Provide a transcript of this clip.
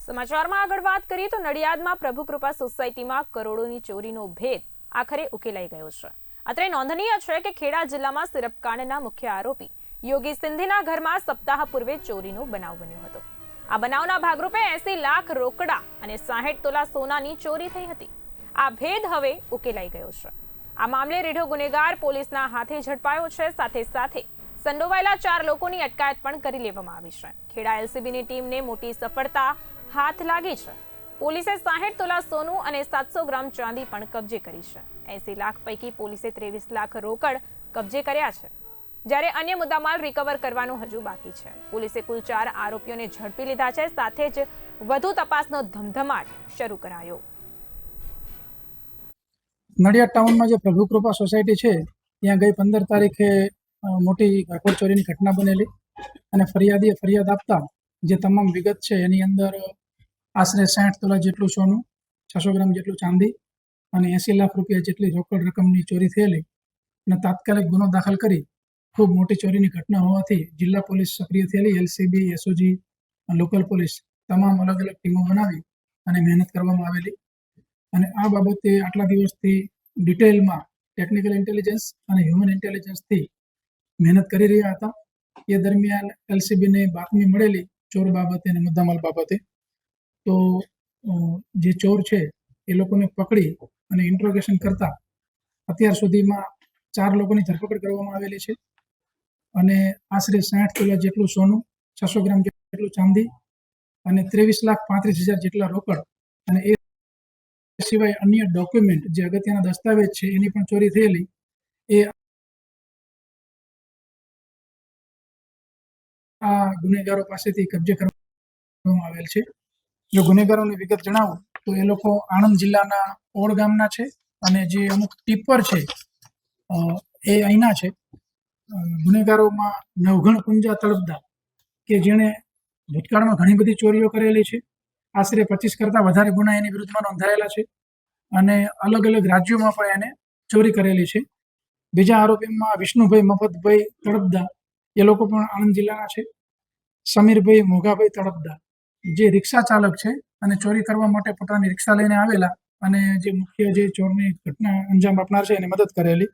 સમાચારમાં આગળ વાત કરીએ તો નડિયાદમાં પ્રભુકૃપા સોસાયટીમાં કરોડોની ચોરીનો ભેદ આખરે ઉકેલાઈ ગયો છે। અત્રે નોંધનીય છે કે ખેડા જિલ્લામાં સિરપકાંડના મુખ્ય આરોપી યોગી સિંધીના ઘરમાં સપ્તાહ પૂર્વે ચોરીનો બનાવ બન્યો હતો। આ બનાવના ભાગરૂપે 80 લાખ રોકડા અને 60 તોલા સોનાની ચોરી થઈ હતી। આ ભેદ હવે ઉકેલાઈ ગયો છે। આ મામલે રીઢો ગુનેગાર પોલીસના હાથે ઝડપાયો છે। સાથે સાથે સંડોવાયેલા 4 લોકોની અટકાયત પણ કરી લેવામાં આવી છે। ખેડા એલસીબીની ટીમને મોટી સફળતા હાથ લાગી છે। પોલીસે 60 તોલા સોનું અને 700 ગ્રામ ચાંદી પણ કબજે કરી છે। 80 લાખ પૈકી પોલીસે 23 લાખ રોકડ કબજે કર્યા છે, જ્યારે અન્ય મુદ્દામાલ રિકવર કરવાનું હજુ બાકી છે। પોલીસે કુલ 4 આરોપીઓને ઝડપી લીધા છે। સાથે જ વધુ તપાસનો ધમધમાટ શરૂ કરાયો। નડિયાદ ટાઉનમાં જે પ્રભુકૃપા સોસાયટી છે ત્યાં ગઈ 15 તારીખે મોટી ઘરફોડ ચોરીની ઘટના બનેલી અને ફરિયાદીએ ફરિયાદ આપતા જે તમામ વિગત છે એની અંદર આશરે 60 તોલા જેટલું સોનું, 600 ગ્રામ જેટલું ચાંદી અને 80 લાખ રૂપિયા જેટલી રોકડ રકમની ચોરી થયેલી અને તાત્કાલિક ગુનો દાખલ કરી ખૂબ મોટી ચોરીની ઘટના હોવાથી જિલ્લા પોલીસ સક્રિય થયેલી। એલસીબી, એસઓજી, લોકલ પોલીસ તમામ અલગ અલગ ટીમો બનાવી અને મહેનત કરવામાં આવેલી અને આ બાબતે આટલા દિવસથી ડિટેલમાં ટેકનિકલ ઇન્ટેલિજન્સ અને હ્યુમન ઇન્ટેલિજન્સથી મહેનત કરી રહ્યા હતા। એ દરમિયાન એલસીબીને બાતમી મળેલી ચોર બાબતે અને મુદ્દામાલ બાબતે, તો જે ચોર છે એ લોકોને પકડી અને ઇન્ટ્રોગેશન કરતા અત્યાર સુધીમાં 4 લોકોની ધરપકડ કરવામાં આવેલી છે અને આશરે 60 તોલા જેટલું સોનું, 600 ગ્રામ જેટલું ચાંદી અને 23,35,000 જેટલા રોકડ અને એ સિવાય અન્ય ડોક્યુમેન્ટ જે અગત્યના દસ્તાવેજ છે એની પણ ચોરી થયેલી એ આ ગુનેગારો પાસેથી કબજે કરવામાં આવેલ છે। જો ગુનેગારોની વિગત જણાવું તો એ લોકો આણંદ જિલ્લાના ઓડ ગામના છે અને જે અમુક ટીપર છે એ અહીંના છે। ગુનેગારોમાં નવઘણ પુંજા તળપદા કે જેણે ભૂતકાળમાં ઘણી બધી ચોરીઓ કરેલી છે, આશરે 25 કરતાં વધારે ગુના એની વિરુદ્ધમાં નોંધાયેલા છે અને અલગ અલગ રાજ્યોમાં પણ એને ચોરી કરેલી છે। બીજા આરોપીમાં વિષ્ણુભાઈ મફતભાઈ તળપદા, એ લોકો પણ આણંદ જિલ્લાના છે। સમીરભાઈ મોઘાભાઈ તળપદા જે રિક્ષા ચાલક છે અને ચોરી કરવા માટે પોતાની રિક્ષા લઈને આવેલા અને જે મુખ્ય જે ચોરની ઘટના અંજામ આપનાર છે એને મદદ કરેલી।